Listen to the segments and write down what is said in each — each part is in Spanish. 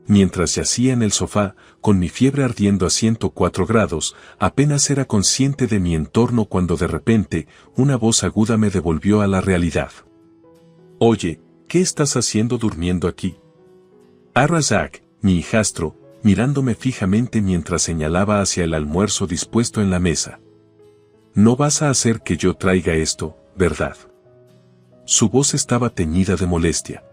Mientras yacía en el sofá, con mi fiebre ardiendo a 104 grados, apenas era consciente de mi entorno cuando de repente, una voz aguda me devolvió a la realidad. «Oye, ¿qué estás haciendo durmiendo aquí?» Arra Zack, mi hijastro, mirándome fijamente mientras señalaba hacia el almuerzo dispuesto en la mesa. «No vas a hacer que yo traiga esto, ¿verdad?» Su voz estaba teñida de molestia.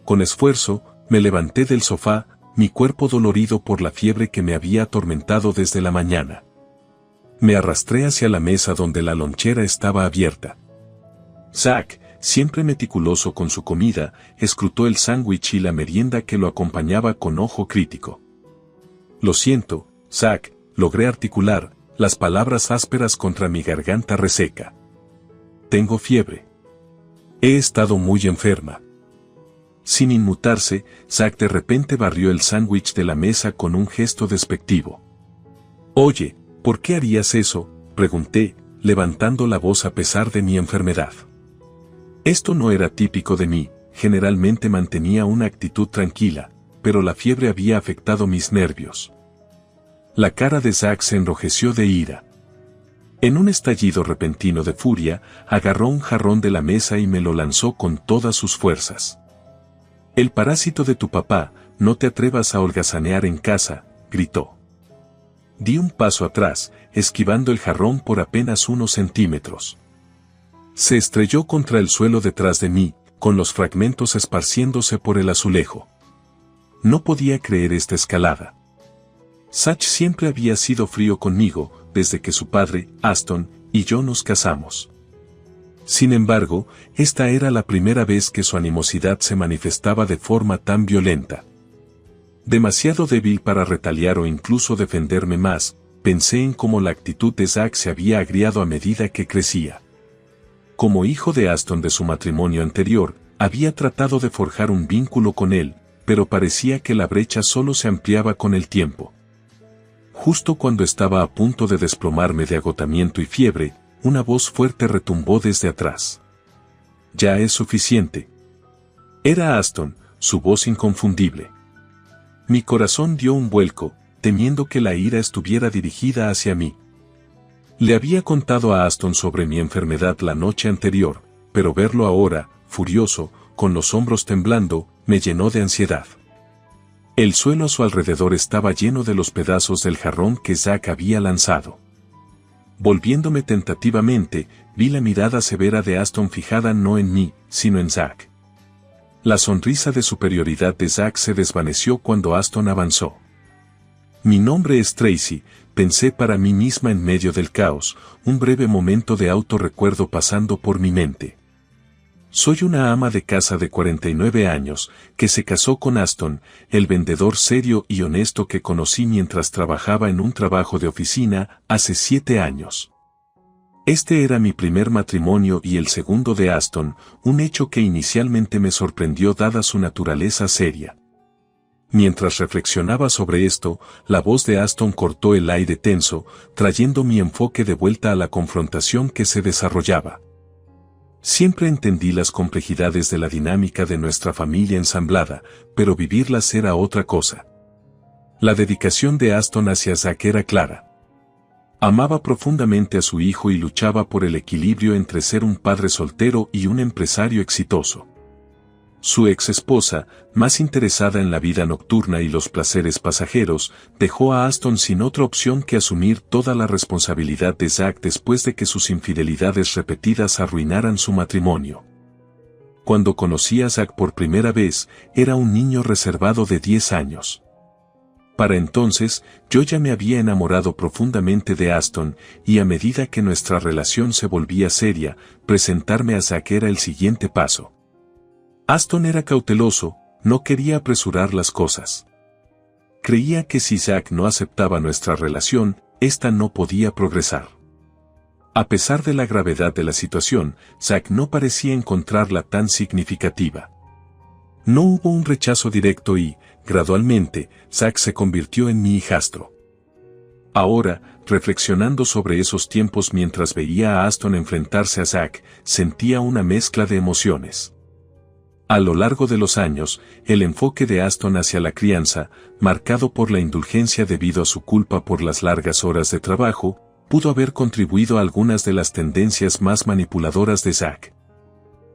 Con esfuerzo, me levanté del sofá, mi cuerpo dolorido por la fiebre que me había atormentado desde la mañana. Me arrastré hacia la mesa donde la lonchera estaba abierta. Zack, siempre meticuloso con su comida, escrutó el sándwich y la merienda que lo acompañaba con ojo crítico. «Lo siento, Zack», logré articular, las palabras ásperas contra mi garganta reseca. «Tengo fiebre. He estado muy enferma». Sin inmutarse, Zack de repente barrió el sándwich de la mesa con un gesto despectivo. «Oye, ¿por qué harías eso?», pregunté, levantando la voz a pesar de mi enfermedad. Esto no era típico de mí, generalmente mantenía una actitud tranquila, pero la fiebre había afectado mis nervios. La cara de Zack se enrojeció de ira. En un estallido repentino de furia, agarró un jarrón de la mesa y me lo lanzó con todas sus fuerzas. «El parásito de tu papá, no te atrevas a holgazanear en casa», gritó. Di un paso atrás, esquivando el jarrón por apenas unos centímetros. Se estrelló contra el suelo detrás de mí, con los fragmentos esparciéndose por el azulejo. No podía creer esta escalada. Zack siempre había sido frío conmigo, desde que su padre, Aston, y yo nos casamos. Sin embargo, esta era la primera vez que su animosidad se manifestaba de forma tan violenta. Demasiado débil para retaliar o incluso defenderme más, pensé en cómo la actitud de Zack se había agriado a medida que crecía. Como hijo de Aston de su matrimonio anterior, había tratado de forjar un vínculo con él, pero parecía que la brecha solo se ampliaba con el tiempo. Justo cuando estaba a punto de desplomarme de agotamiento y fiebre, una voz fuerte retumbó desde atrás. «Ya es suficiente». Era Aston, su voz inconfundible. Mi corazón dio un vuelco, temiendo que la ira estuviera dirigida hacia mí. Le había contado a Aston sobre mi enfermedad la noche anterior, pero verlo ahora, furioso, con los hombros temblando, me llenó de ansiedad. El suelo a su alrededor estaba lleno de los pedazos del jarrón que Zack había lanzado. Volviéndome tentativamente, vi la mirada severa de Aston fijada no en mí, sino en Zack. La sonrisa de superioridad de Zack se desvaneció cuando Aston avanzó. «Mi nombre es Tracy», pensé para mí misma en medio del caos, un breve momento de autorrecuerdo pasando por mi mente. «Soy una ama de casa de 49 años, que se casó con Aston, el vendedor serio y honesto que conocí mientras trabajaba en un trabajo de oficina, hace 7 años. Este era mi primer matrimonio y el segundo de Aston, un hecho que inicialmente me sorprendió dada su naturaleza seria». Mientras reflexionaba sobre esto, la voz de Aston cortó el aire tenso, trayendo mi enfoque de vuelta a la confrontación que se desarrollaba. Siempre entendí las complejidades de la dinámica de nuestra familia ensamblada, pero vivirlas era otra cosa. La dedicación de Aston hacia Zack era clara. Amaba profundamente a su hijo y luchaba por el equilibrio entre ser un padre soltero y un empresario exitoso. Su ex esposa, más interesada en la vida nocturna y los placeres pasajeros, dejó a Aston sin otra opción que asumir toda la responsabilidad de Zack después de que sus infidelidades repetidas arruinaran su matrimonio. Cuando conocí a Zack por primera vez, era un niño reservado de 10 años. Para entonces, yo ya me había enamorado profundamente de Aston, y a medida que nuestra relación se volvía seria, presentarme a Zack era el siguiente paso. Aston era cauteloso, no quería apresurar las cosas. Creía que si Zack no aceptaba nuestra relación, ésta no podía progresar. A pesar de la gravedad de la situación, Zack no parecía encontrarla tan significativa. No hubo un rechazo directo y, gradualmente, Zack se convirtió en mi hijastro. Ahora, reflexionando sobre esos tiempos mientras veía a Aston enfrentarse a Zack, sentía una mezcla de emociones. A lo largo de los años, el enfoque de Aston hacia la crianza, marcado por la indulgencia debido a su culpa por las largas horas de trabajo, pudo haber contribuido a algunas de las tendencias más manipuladoras de Zack.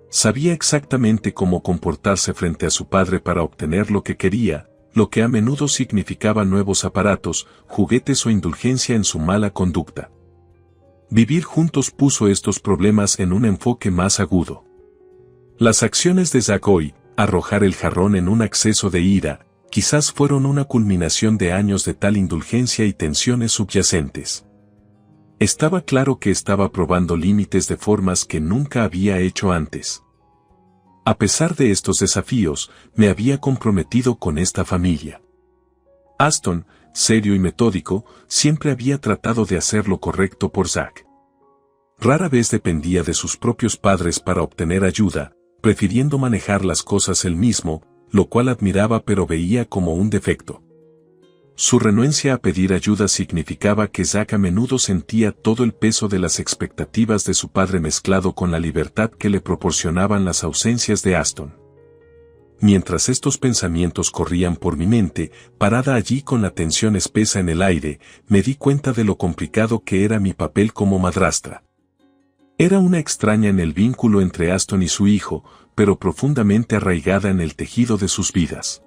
Sabía exactamente cómo comportarse frente a su padre para obtener lo que quería, lo que a menudo significaba nuevos aparatos, juguetes o indulgencia en su mala conducta. Vivir juntos puso estos problemas en un enfoque más agudo. Las acciones de Zack hoy, arrojar el jarrón en un acceso de ira, quizás fueron una culminación de años de tal indulgencia y tensiones subyacentes. Estaba claro que estaba probando límites de formas que nunca había hecho antes. A pesar de estos desafíos, me había comprometido con esta familia. Aston, serio y metódico, siempre había tratado de hacer lo correcto por Zack. Rara vez dependía de sus propios padres para obtener ayuda, prefiriendo manejar las cosas él mismo, lo cual admiraba pero veía como un defecto. Su renuencia a pedir ayuda significaba que Zack a menudo sentía todo el peso de las expectativas de su padre mezclado con la libertad que le proporcionaban las ausencias de Aston. Mientras estos pensamientos corrían por mi mente, parada allí con la tensión espesa en el aire, me di cuenta de lo complicado que era mi papel como madrastra. Era una extraña en el vínculo entre Aston y su hijo, pero profundamente arraigada en el tejido de sus vidas.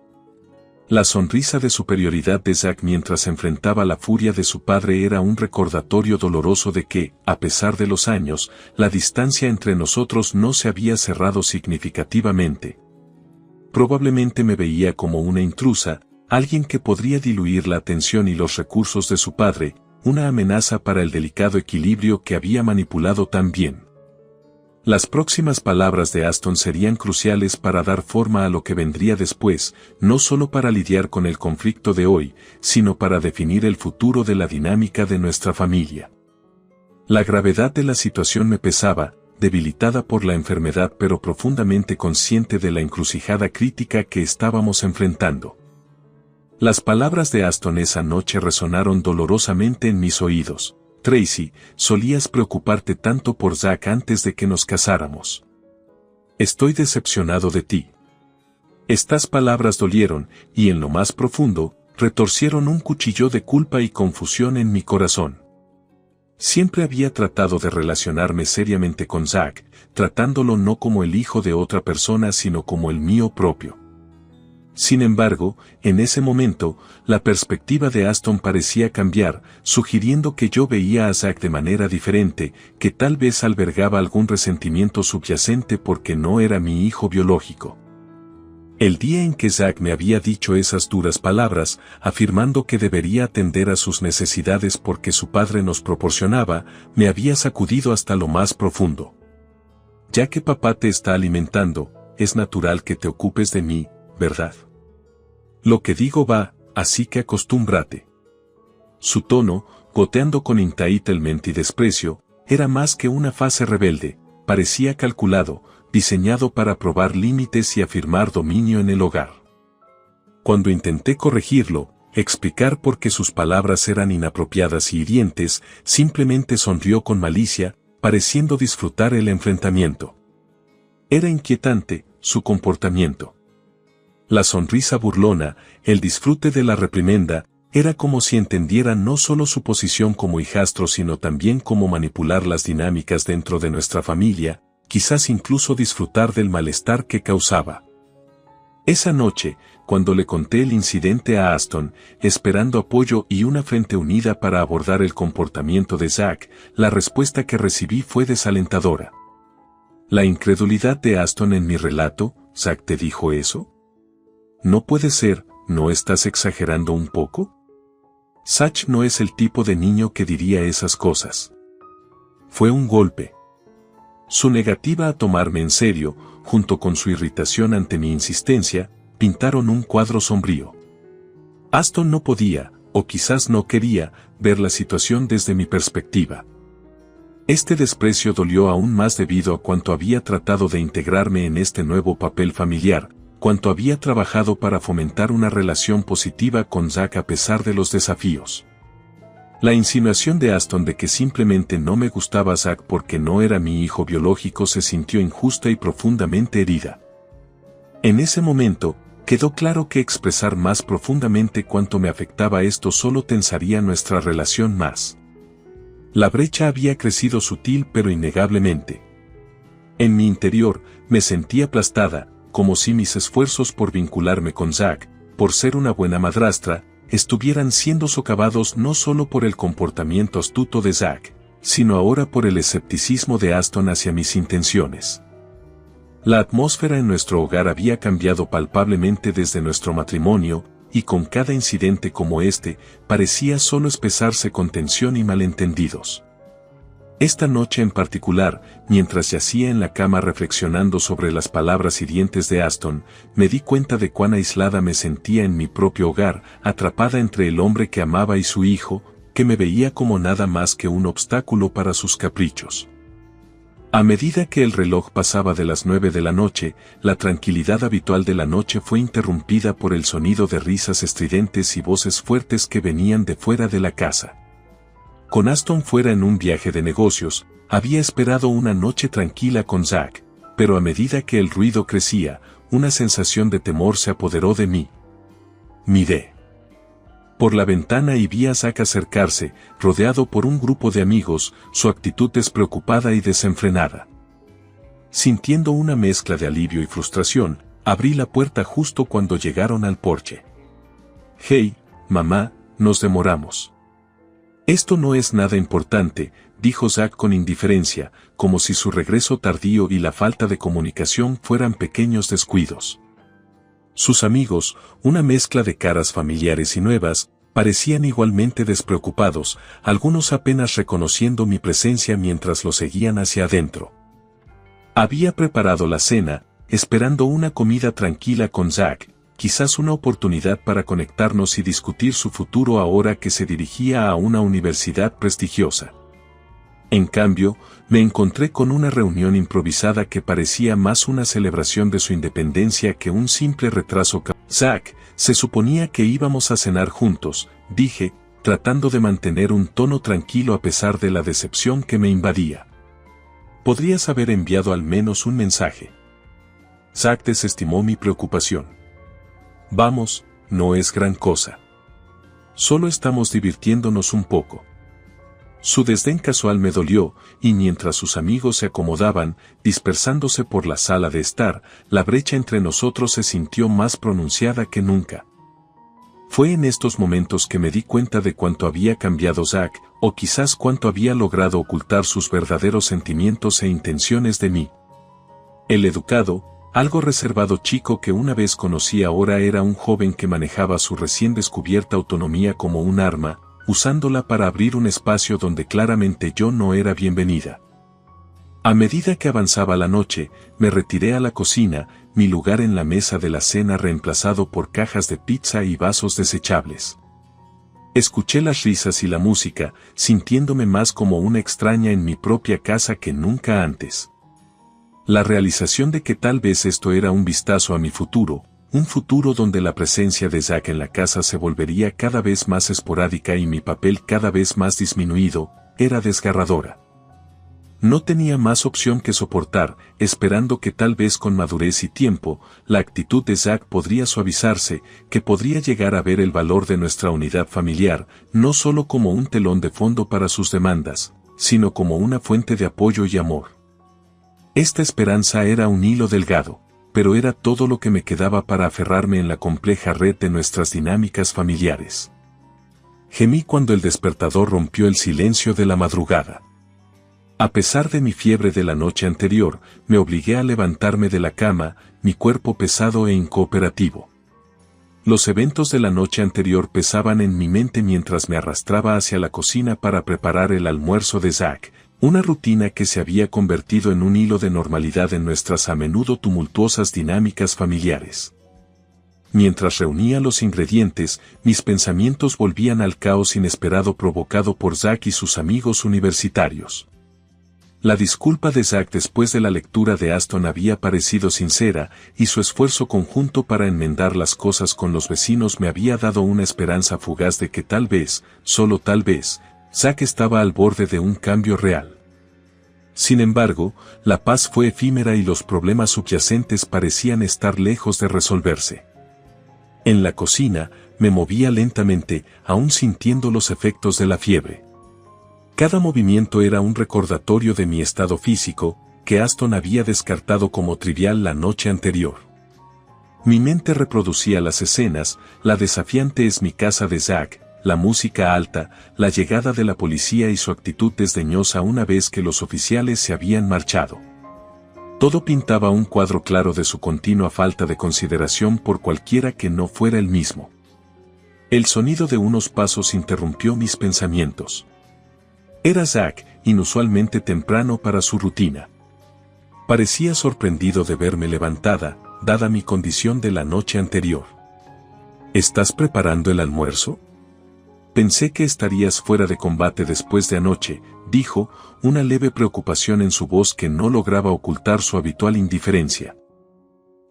La sonrisa de superioridad de Zack mientras enfrentaba la furia de su padre era un recordatorio doloroso de que, a pesar de los años, la distancia entre nosotros no se había cerrado significativamente. Probablemente me veía como una intrusa, alguien que podría diluir la atención y los recursos de su padre, una amenaza para el delicado equilibrio que había manipulado tan bien. Las próximas palabras de Aston serían cruciales para dar forma a lo que vendría después, no solo para lidiar con el conflicto de hoy, sino para definir el futuro de la dinámica de nuestra familia. La gravedad de la situación me pesaba, debilitada por la enfermedad pero profundamente consciente de la encrucijada crítica que estábamos enfrentando. Las palabras de Aston esa noche resonaron dolorosamente en mis oídos. Tracy, solías preocuparte tanto por Zack antes de que nos casáramos. Estoy decepcionado de ti. Estas palabras dolieron, y en lo más profundo, retorcieron un cuchillo de culpa y confusión en mi corazón. Siempre había tratado de relacionarme seriamente con Zack, tratándolo no como el hijo de otra persona sino como el mío propio. Sin embargo, en ese momento, la perspectiva de Aston parecía cambiar, sugiriendo que yo veía a Zack de manera diferente, que tal vez albergaba algún resentimiento subyacente porque no era mi hijo biológico. El día en que Zack me había dicho esas duras palabras, afirmando que debería atender a sus necesidades porque su padre nos proporcionaba, me había sacudido hasta lo más profundo. Ya que papá te está alimentando, es natural que te ocupes de mí, ¿verdad? Lo que digo va, así que acostúmbrate. Su tono, goteando con entitlement y desprecio, era más que una fase rebelde, parecía calculado, diseñado para probar límites y afirmar dominio en el hogar. Cuando intenté corregirlo, explicar por qué sus palabras eran inapropiadas y hirientes, simplemente sonrió con malicia, pareciendo disfrutar el enfrentamiento. Era inquietante, su comportamiento. La sonrisa burlona, el disfrute de la reprimenda, era como si entendiera no solo su posición como hijastro sino también cómo manipular las dinámicas dentro de nuestra familia, quizás incluso disfrutar del malestar que causaba. Esa noche, cuando le conté el incidente a Aston, esperando apoyo y una frente unida para abordar el comportamiento de Zack, la respuesta que recibí fue desalentadora. La incredulidad de Aston en mi relato, ¿Zack te dijo eso? No puede ser, ¿no estás exagerando un poco? Zack no es el tipo de niño que diría esas cosas. Fue un golpe. Su negativa a tomarme en serio, junto con su irritación ante mi insistencia, pintaron un cuadro sombrío. Aston no podía, o quizás no quería, ver la situación desde mi perspectiva. Este desprecio dolió aún más debido a cuánto había tratado de integrarme en este nuevo papel familiar, cuánto había trabajado para fomentar una relación positiva con Zack a pesar de los desafíos. La insinuación de Aston de que simplemente no me gustaba Zack porque no era mi hijo biológico se sintió injusta y profundamente herida. En ese momento, quedó claro que expresar más profundamente cuánto me afectaba esto solo tensaría nuestra relación más. La brecha había crecido sutil pero innegablemente. En mi interior, me sentía aplastada, como si mis esfuerzos por vincularme con Zack, por ser una buena madrastra, estuvieran siendo socavados no solo por el comportamiento astuto de Zack, sino ahora por el escepticismo de Aston hacia mis intenciones. La atmósfera en nuestro hogar había cambiado palpablemente desde nuestro matrimonio, y con cada incidente como este, parecía solo espesarse con tensión y malentendidos. Esta noche en particular, mientras yacía en la cama reflexionando sobre las palabras hirientes de Aston, me di cuenta de cuán aislada me sentía en mi propio hogar, atrapada entre el hombre que amaba y su hijo, que me veía como nada más que un obstáculo para sus caprichos. A medida que el reloj pasaba de las 9 de la noche, la tranquilidad habitual de la noche fue interrumpida por el sonido de risas estridentes y voces fuertes que venían de fuera de la casa. Con Aston fuera en un viaje de negocios, había esperado una noche tranquila con Zack, pero a medida que el ruido crecía, una sensación de temor se apoderó de mí. Miré por la ventana y vi a Zack acercarse, rodeado por un grupo de amigos, su actitud despreocupada y desenfrenada. Sintiendo una mezcla de alivio y frustración, abrí la puerta justo cuando llegaron al porche. «Hey, mamá, nos demoramos». «Esto no es nada importante», dijo Zack con indiferencia, como si su regreso tardío y la falta de comunicación fueran pequeños descuidos. Sus amigos, una mezcla de caras familiares y nuevas, parecían igualmente despreocupados, algunos apenas reconociendo mi presencia mientras lo seguían hacia adentro. Había preparado la cena, esperando una comida tranquila con Zack, quizás una oportunidad para conectarnos y discutir su futuro ahora que se dirigía a una universidad prestigiosa. En cambio, me encontré con una reunión improvisada que parecía más una celebración de su independencia que un simple retraso. «Zack, se suponía que íbamos a cenar juntos», dije, tratando de mantener un tono tranquilo a pesar de la decepción que me invadía. «Podrías haber enviado al menos un mensaje». Zack desestimó mi preocupación. «Vamos, no es gran cosa. Solo estamos divirtiéndonos un poco». Su desdén casual me dolió, y mientras sus amigos se acomodaban, dispersándose por la sala de estar, la brecha entre nosotros se sintió más pronunciada que nunca. Fue en estos momentos que me di cuenta de cuánto había cambiado Zack, o quizás cuánto había logrado ocultar sus verdaderos sentimientos e intenciones de mí. El educado, algo reservado chico que una vez conocí ahora era un joven que manejaba su recién descubierta autonomía como un arma, usándola para abrir un espacio donde claramente yo no era bienvenida. A medida que avanzaba la noche, me retiré a la cocina, mi lugar en la mesa de la cena reemplazado por cajas de pizza y vasos desechables. Escuché las risas y la música, sintiéndome más como una extraña en mi propia casa que nunca antes. La realización de que tal vez esto era un vistazo a mi futuro, un futuro donde la presencia de Zack en la casa se volvería cada vez más esporádica y mi papel cada vez más disminuido, era desgarradora. No tenía más opción que soportar, esperando que tal vez con madurez y tiempo, la actitud de Zack podría suavizarse, que podría llegar a ver el valor de nuestra unidad familiar, no solo como un telón de fondo para sus demandas, sino como una fuente de apoyo y amor. Esta esperanza era un hilo delgado, pero era todo lo que me quedaba para aferrarme en la compleja red de nuestras dinámicas familiares. Gemí cuando el despertador rompió el silencio de la madrugada. A pesar de mi fiebre de la noche anterior, me obligué a levantarme de la cama, mi cuerpo pesado e incooperativo. Los eventos de la noche anterior pesaban en mi mente mientras me arrastraba hacia la cocina para preparar el almuerzo de Zack, una rutina que se había convertido en un hilo de normalidad en nuestras a menudo tumultuosas dinámicas familiares. Mientras reunía los ingredientes, mis pensamientos volvían al caos inesperado provocado por Zack y sus amigos universitarios. La disculpa de Zack después de la lectura de Aston había parecido sincera, y su esfuerzo conjunto para enmendar las cosas con los vecinos me había dado una esperanza fugaz de que tal vez, solo tal vez, Zack estaba al borde de un cambio real. Sin embargo, la paz fue efímera y los problemas subyacentes parecían estar lejos de resolverse. En la cocina, me movía lentamente, aún sintiendo los efectos de la fiebre. Cada movimiento era un recordatorio de mi estado físico, que Aston había descartado como trivial la noche anterior. Mi mente reproducía las escenas: la desafiante es mi casa de Zack, la música alta, la llegada de la policía y su actitud desdeñosa una vez que los oficiales se habían marchado. Todo pintaba un cuadro claro de su continua falta de consideración por cualquiera que no fuera él mismo. El sonido de unos pasos interrumpió mis pensamientos. Era Zack, inusualmente temprano para su rutina. Parecía sorprendido de verme levantada, dada mi condición de la noche anterior. ¿Estás preparando el almuerzo? Pensé que estarías fuera de combate después de anoche, dijo, una leve preocupación en su voz que no lograba ocultar su habitual indiferencia.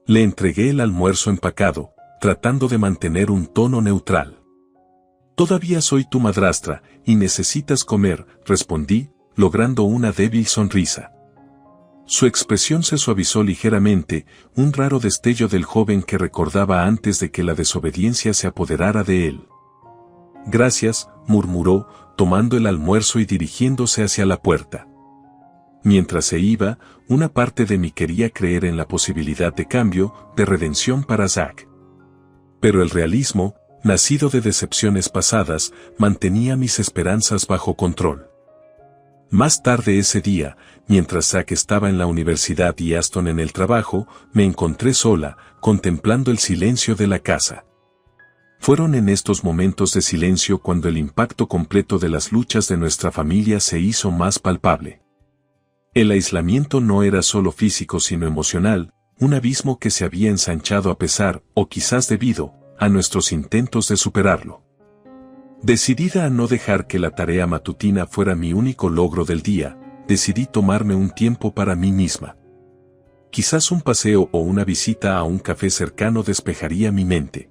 Le entregué el almuerzo empacado, tratando de mantener un tono neutral. Todavía soy tu madrastra, y necesitas comer, respondí, logrando una débil sonrisa. Su expresión se suavizó ligeramente, un raro destello del joven que recordaba antes de que la desobediencia se apoderara de él. Gracias, murmuró, tomando el almuerzo y dirigiéndose hacia la puerta. Mientras se iba, una parte de mí quería creer en la posibilidad de cambio, de redención para Zack. Pero el realismo, nacido de decepciones pasadas, mantenía mis esperanzas bajo control. Más tarde ese día, mientras Zack estaba en la universidad y Aston en el trabajo, me encontré sola, contemplando el silencio de la casa. Fueron en estos momentos de silencio cuando el impacto completo de las luchas de nuestra familia se hizo más palpable. El aislamiento no era solo físico sino emocional, un abismo que se había ensanchado a pesar, o quizás debido, a nuestros intentos de superarlo. Decidida a no dejar que la tarea matutina fuera mi único logro del día, decidí tomarme un tiempo para mí misma. Quizás un paseo o una visita a un café cercano despejaría mi mente.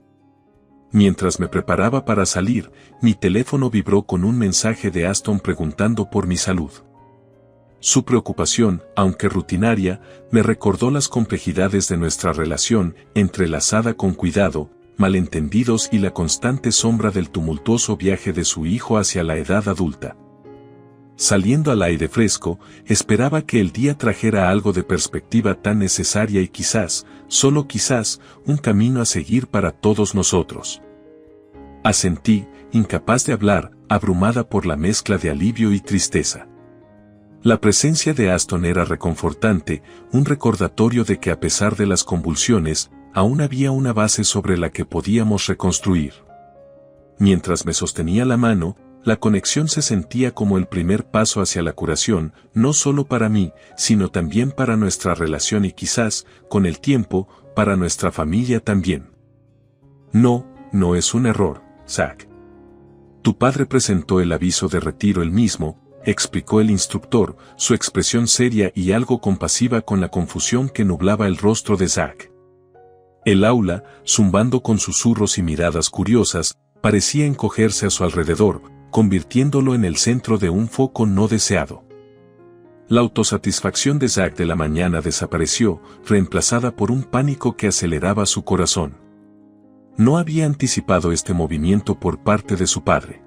Mientras me preparaba para salir, mi teléfono vibró con un mensaje de Aston preguntando por mi salud. Su preocupación, aunque rutinaria, me recordó las complejidades de nuestra relación, entrelazada con cuidado, malentendidos y la constante sombra del tumultuoso viaje de su hijo hacia la edad adulta. Saliendo al aire fresco, esperaba que el día trajera algo de perspectiva tan necesaria y quizás, solo quizás, un camino a seguir para todos nosotros. Asentí, incapaz de hablar, abrumada por la mezcla de alivio y tristeza. La presencia de Aston era reconfortante, un recordatorio de que a pesar de las convulsiones, aún había una base sobre la que podíamos reconstruir. Mientras me sostenía la mano, la conexión se sentía como el primer paso hacia la curación, no solo para mí, sino también para nuestra relación y quizás, con el tiempo, para nuestra familia también. No es un error, Zack. Tu padre presentó el aviso de retiro él mismo, explicó el instructor, su expresión seria y algo compasiva con la confusión que nublaba el rostro de Zack. El aula, zumbando con susurros y miradas curiosas, parecía encogerse a su alrededor, convirtiéndolo en el centro de un foco no deseado. La autosatisfacción de Zack de la mañana desapareció, reemplazada por un pánico que aceleraba su corazón. No había anticipado este movimiento por parte de su padre.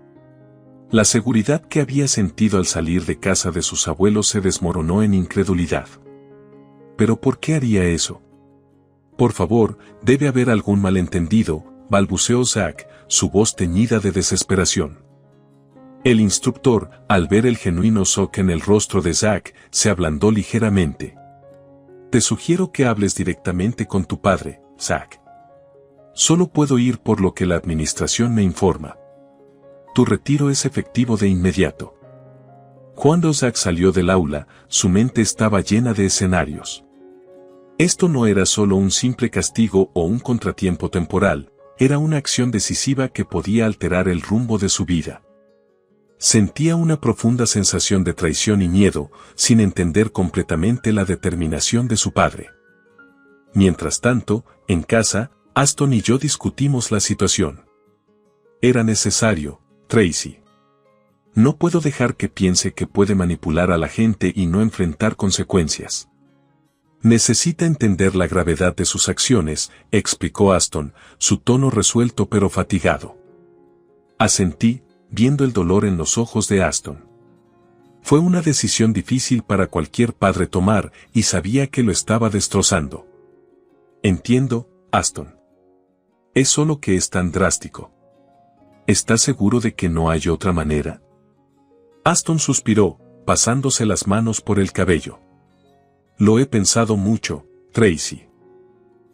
La seguridad que había sentido al salir de casa de sus abuelos se desmoronó en incredulidad. ¿Pero por qué haría eso? Por favor, debe haber algún malentendido, balbuceó Zack, su voz teñida de desesperación. El instructor, al ver el genuino shock en el rostro de Zack, se ablandó ligeramente. Te sugiero que hables directamente con tu padre, Zack. Solo puedo ir por lo que la administración me informa. Tu retiro es efectivo de inmediato. Cuando Zack salió del aula, su mente estaba llena de escenarios. Esto no era solo un simple castigo o un contratiempo temporal, era una acción decisiva que podía alterar el rumbo de su vida. Sentía una profunda sensación de traición y miedo, sin entender completamente la determinación de su padre. Mientras tanto, en casa, Aston y yo discutimos la situación. Era necesario, Tracy. No puedo dejar que piense que puede manipular a la gente y no enfrentar consecuencias. Necesita entender la gravedad de sus acciones, explicó Aston, su tono resuelto pero fatigado. Asentí, viendo el dolor en los ojos de Aston. Fue una decisión difícil para cualquier padre tomar y sabía que lo estaba destrozando. Entiendo, Aston. Es solo que es tan drástico. ¿Estás seguro de que no hay otra manera? Aston suspiró, pasándose las manos por el cabello. Lo he pensado mucho, Tracy.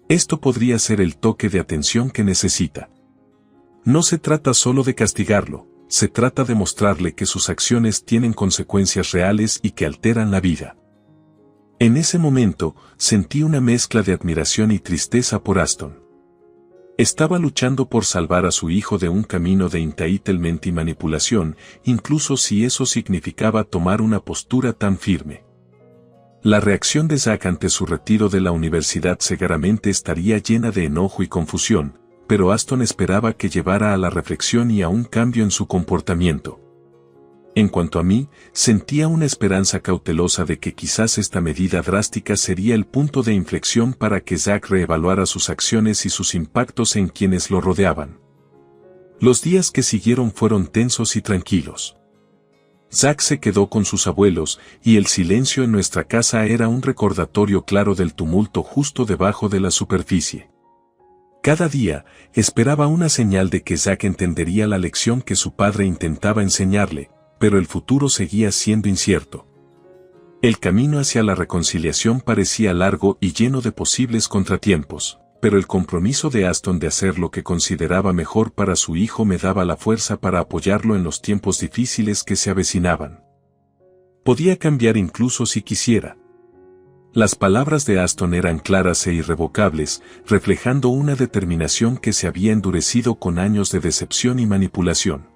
Esto podría ser el toque de atención que necesita. No se trata solo de castigarlo, se trata de mostrarle que sus acciones tienen consecuencias reales y que alteran la vida. En ese momento, sentí una mezcla de admiración y tristeza por Aston. Estaba luchando por salvar a su hijo de un camino de entitlement y manipulación, incluso si eso significaba tomar una postura tan firme. La reacción de Zack ante su retiro de la universidad seguramente estaría llena de enojo y confusión, pero Aston esperaba que llevara a la reflexión y a un cambio en su comportamiento. En cuanto a mí, sentía una esperanza cautelosa de que quizás esta medida drástica sería el punto de inflexión para que Zack reevaluara sus acciones y sus impactos en quienes lo rodeaban. Los días que siguieron fueron tensos y tranquilos. Zack se quedó con sus abuelos, y el silencio en nuestra casa era un recordatorio claro del tumulto justo debajo de la superficie. Cada día, esperaba una señal de que Zack entendería la lección que su padre intentaba enseñarle, pero el futuro seguía siendo incierto. El camino hacia la reconciliación parecía largo y lleno de posibles contratiempos, pero el compromiso de Aston de hacer lo que consideraba mejor para su hijo me daba la fuerza para apoyarlo en los tiempos difíciles que se avecinaban. Podía cambiar incluso si quisiera. Las palabras de Aston eran claras e irrevocables, reflejando una determinación que se había endurecido con años de decepción y manipulación.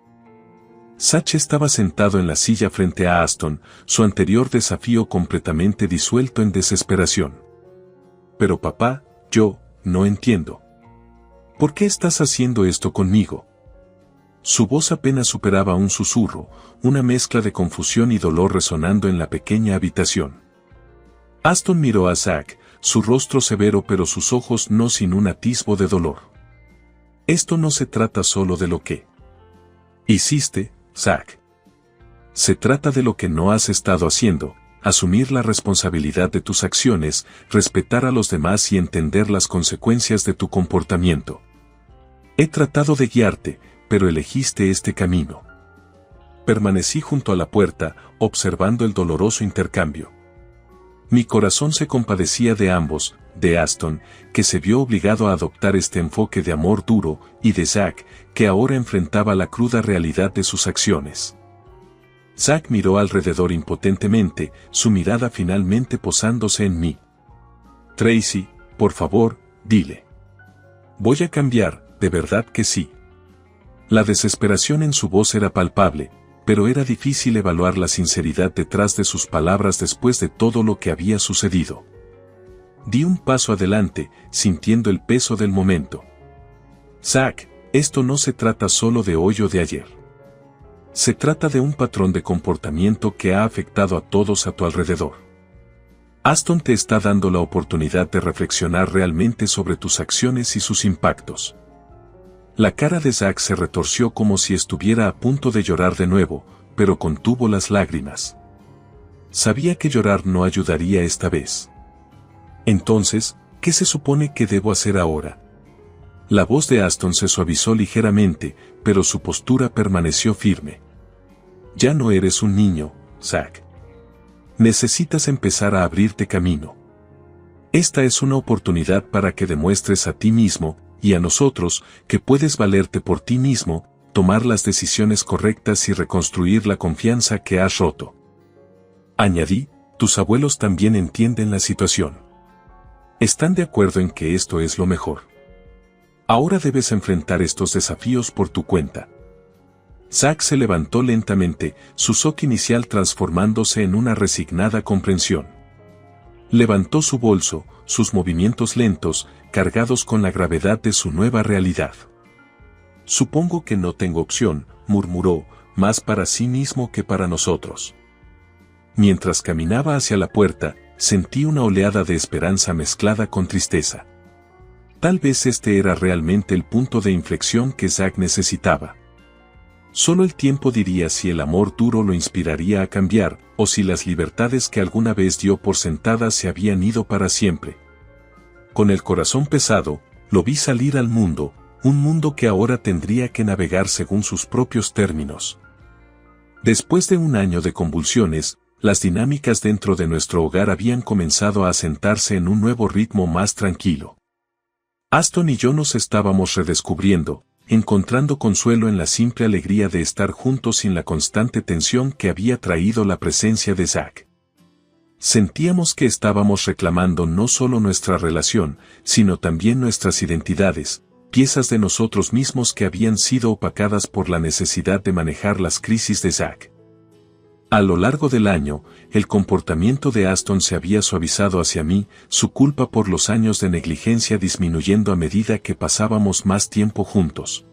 Zack estaba sentado en la silla frente a Aston, su anterior desafío completamente disuelto en desesperación. Pero papá, yo, no entiendo. ¿Por qué estás haciendo esto conmigo? Su voz apenas superaba un susurro, una mezcla de confusión y dolor resonando en la pequeña habitación. Aston miró a Zack, su rostro severo pero sus ojos no sin un atisbo de dolor. Esto no se trata solo de lo que hiciste, Zack. Se trata de lo que no has estado haciendo, asumir la responsabilidad de tus acciones, respetar a los demás y entender las consecuencias de tu comportamiento. He tratado de guiarte, pero elegiste este camino. Permanecí junto a la puerta, observando el doloroso intercambio. Mi corazón se compadecía de ambos, de Aston, que se vio obligado a adoptar este enfoque de amor duro, y de Zack, que ahora enfrentaba la cruda realidad de sus acciones. Zack miró alrededor impotentemente, su mirada finalmente posándose en mí. Tracy, por favor, dile. Voy a cambiar, de verdad que sí. La desesperación en su voz era palpable, pero era difícil evaluar la sinceridad detrás de sus palabras después de todo lo que había sucedido. Di un paso adelante, sintiendo el peso del momento. Zack, esto no se trata solo de hoy o de ayer. Se trata de un patrón de comportamiento que ha afectado a todos a tu alrededor. Aston te está dando la oportunidad de reflexionar realmente sobre tus acciones y sus impactos. La cara de Zack se retorció como si estuviera a punto de llorar de nuevo, pero contuvo las lágrimas. Sabía que llorar no ayudaría esta vez. Entonces, ¿qué se supone que debo hacer ahora? La voz de Aston se suavizó ligeramente, pero su postura permaneció firme. Ya no eres un niño, Zack. Necesitas empezar a abrirte camino. Esta es una oportunidad para que demuestres a ti mismo, y a nosotros, que puedes valerte por ti mismo, tomar las decisiones correctas y reconstruir la confianza que has roto. Añadí, tus abuelos también entienden la situación. Están de acuerdo en que esto es lo mejor. Ahora debes enfrentar estos desafíos por tu cuenta. Zack se levantó lentamente, su shock inicial transformándose en una resignada comprensión. Levantó su bolso, sus movimientos lentos, cargados con la gravedad de su nueva realidad. Supongo que no tengo opción, murmuró, más para sí mismo que para nosotros. Mientras caminaba hacia la puerta, sentí una oleada de esperanza mezclada con tristeza. Tal vez este era realmente el punto de inflexión que Zack necesitaba. Solo el tiempo diría si el amor duro lo inspiraría a cambiar, o si las libertades que alguna vez dio por sentadas se habían ido para siempre. Con el corazón pesado, lo vi salir al mundo, un mundo que ahora tendría que navegar según sus propios términos. Después de un año de convulsiones, las dinámicas dentro de nuestro hogar habían comenzado a asentarse en un nuevo ritmo más tranquilo. Aston y yo nos estábamos redescubriendo, encontrando consuelo en la simple alegría de estar juntos sin la constante tensión que había traído la presencia de Zack. Sentíamos que estábamos reclamando no solo nuestra relación, sino también nuestras identidades, piezas de nosotros mismos que habían sido opacadas por la necesidad de manejar las crisis de Zack. A lo largo del año, el comportamiento de Aston se había suavizado hacia mí, su culpa por los años de negligencia disminuyendo a medida que pasábamos más tiempo juntos.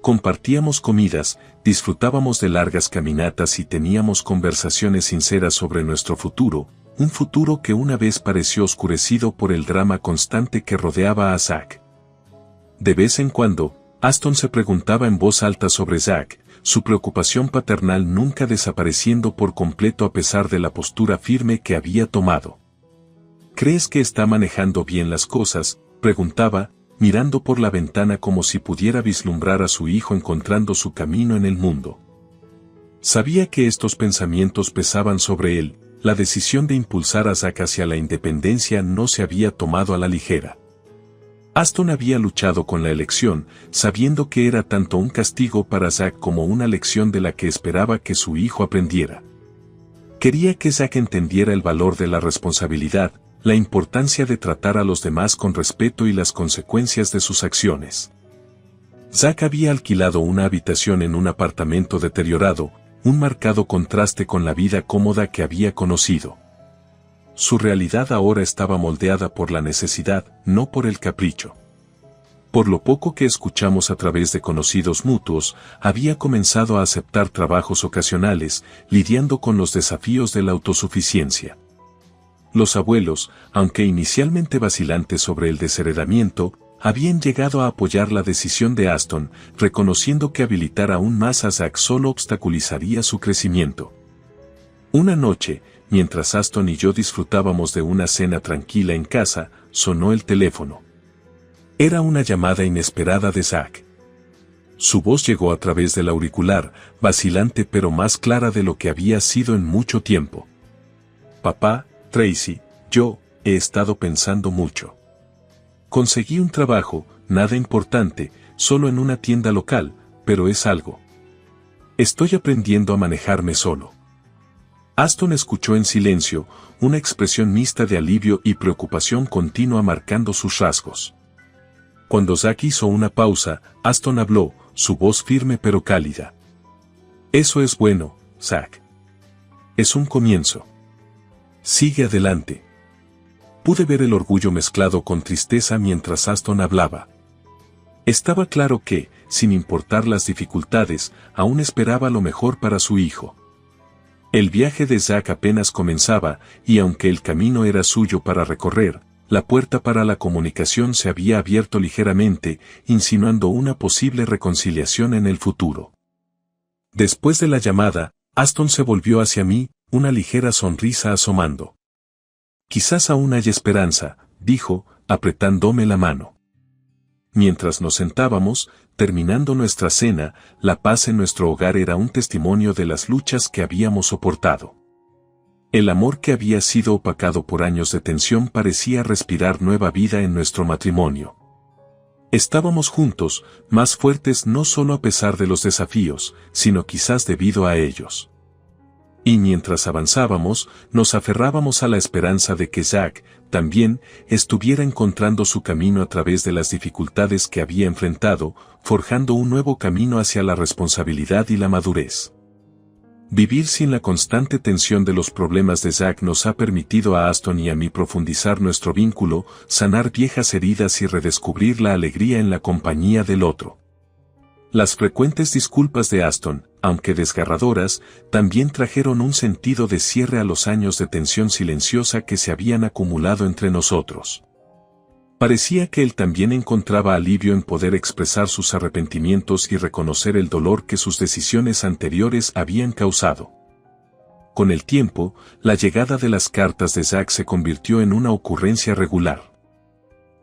Compartíamos comidas, disfrutábamos de largas caminatas y teníamos conversaciones sinceras sobre nuestro futuro, un futuro que una vez pareció oscurecido por el drama constante que rodeaba a Zack. De vez en cuando, Aston se preguntaba en voz alta sobre Zack, su preocupación paternal nunca desapareciendo por completo a pesar de la postura firme que había tomado. ¿Crees que está manejando bien las cosas?, preguntaba, mirando por la ventana como si pudiera vislumbrar a su hijo encontrando su camino en el mundo. Sabía que estos pensamientos pesaban sobre él, la decisión de impulsar a Zack hacia la independencia no se había tomado a la ligera. Aston había luchado con la elección, sabiendo que era tanto un castigo para Zack como una lección de la que esperaba que su hijo aprendiera. Quería que Zack entendiera el valor de la responsabilidad, la importancia de tratar a los demás con respeto y las consecuencias de sus acciones. Zack había alquilado una habitación en un apartamento deteriorado, un marcado contraste con la vida cómoda que había conocido. Su realidad ahora estaba moldeada por la necesidad, no por el capricho. Por lo poco que escuchamos a través de conocidos mutuos, había comenzado a aceptar trabajos ocasionales, lidiando con los desafíos de la autosuficiencia. Los abuelos, aunque inicialmente vacilantes sobre el desheredamiento, habían llegado a apoyar la decisión de Aston, reconociendo que habilitar aún más a Zack solo obstaculizaría su crecimiento. Una noche, mientras Aston y yo disfrutábamos de una cena tranquila en casa, sonó el teléfono. Era una llamada inesperada de Zack. Su voz llegó a través del auricular, vacilante pero más clara de lo que había sido en mucho tiempo. Papá, Tracy, yo, he estado pensando mucho. Conseguí un trabajo, nada importante, solo en una tienda local, pero es algo. Estoy aprendiendo a manejarme solo. Aston escuchó en silencio, una expresión mixta de alivio y preocupación continua marcando sus rasgos. Cuando Zack hizo una pausa, Aston habló, su voz firme pero cálida. Eso es bueno, Zack. Es un comienzo. Sigue adelante. Pude ver el orgullo mezclado con tristeza mientras Aston hablaba. Estaba claro que, sin importar las dificultades, aún esperaba lo mejor para su hijo. El viaje de Zack apenas comenzaba, y aunque el camino era suyo para recorrer, la puerta para la comunicación se había abierto ligeramente, insinuando una posible reconciliación en el futuro. Después de la llamada, Aston se volvió hacia mí, una ligera sonrisa asomando. Quizás aún hay esperanza, dijo, apretándome la mano. Mientras nos sentábamos, terminando nuestra cena, la paz en nuestro hogar era un testimonio de las luchas que habíamos soportado. El amor que había sido opacado por años de tensión parecía respirar nueva vida en nuestro matrimonio. Estábamos juntos, más fuertes no solo a pesar de los desafíos, sino quizás debido a ellos. Y mientras avanzábamos, nos aferrábamos a la esperanza de que Zack, también, estuviera encontrando su camino a través de las dificultades que había enfrentado, forjando un nuevo camino hacia la responsabilidad y la madurez. Vivir sin la constante tensión de los problemas de Zack nos ha permitido a Aston y a mí profundizar nuestro vínculo, sanar viejas heridas y redescubrir la alegría en la compañía del otro. Las frecuentes disculpas de Aston, aunque desgarradoras, también trajeron un sentido de cierre a los años de tensión silenciosa que se habían acumulado entre nosotros. Parecía que él también encontraba alivio en poder expresar sus arrepentimientos y reconocer el dolor que sus decisiones anteriores habían causado. Con el tiempo, la llegada de las cartas de Zack se convirtió en una ocurrencia regular.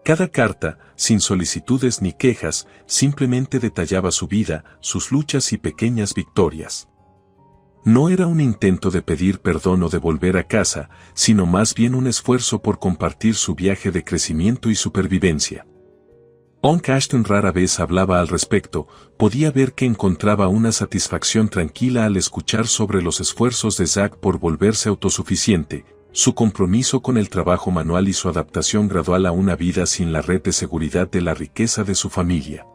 Cada carta, sin solicitudes ni quejas, simplemente detallaba su vida, sus luchas y pequeñas victorias. No era un intento de pedir perdón o de volver a casa, sino más bien un esfuerzo por compartir su viaje de crecimiento y supervivencia. Aunque Ashton rara vez hablaba al respecto, podía ver que encontraba una satisfacción tranquila al escuchar sobre los esfuerzos de Zack por volverse autosuficiente, su compromiso con el trabajo manual y su adaptación gradual a una vida sin la red de seguridad de la riqueza de su familia.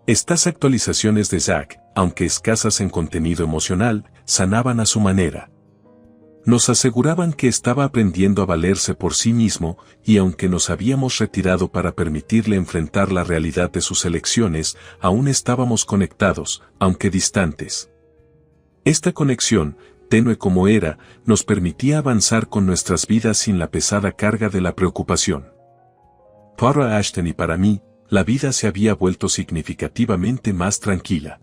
Estas actualizaciones de Zack, aunque escasas en contenido emocional, sanaban a su manera. Nos aseguraban que estaba aprendiendo a valerse por sí mismo, y aunque nos habíamos retirado para permitirle enfrentar la realidad de sus elecciones, aún estábamos conectados, aunque distantes. Esta conexión, tenue como era, nos permitía avanzar con nuestras vidas sin la pesada carga de la preocupación. Para Ashton y para mí, la vida se había vuelto significativamente más tranquila.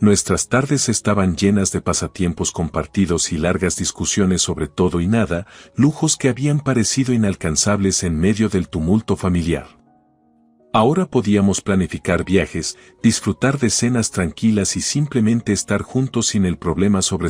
Nuestras tardes estaban llenas de pasatiempos compartidos y largas discusiones sobre todo y nada, lujos que habían parecido inalcanzables en medio del tumulto familiar. Ahora podíamos planificar viajes, disfrutar de cenas tranquilas y simplemente estar juntos sin el problema sobre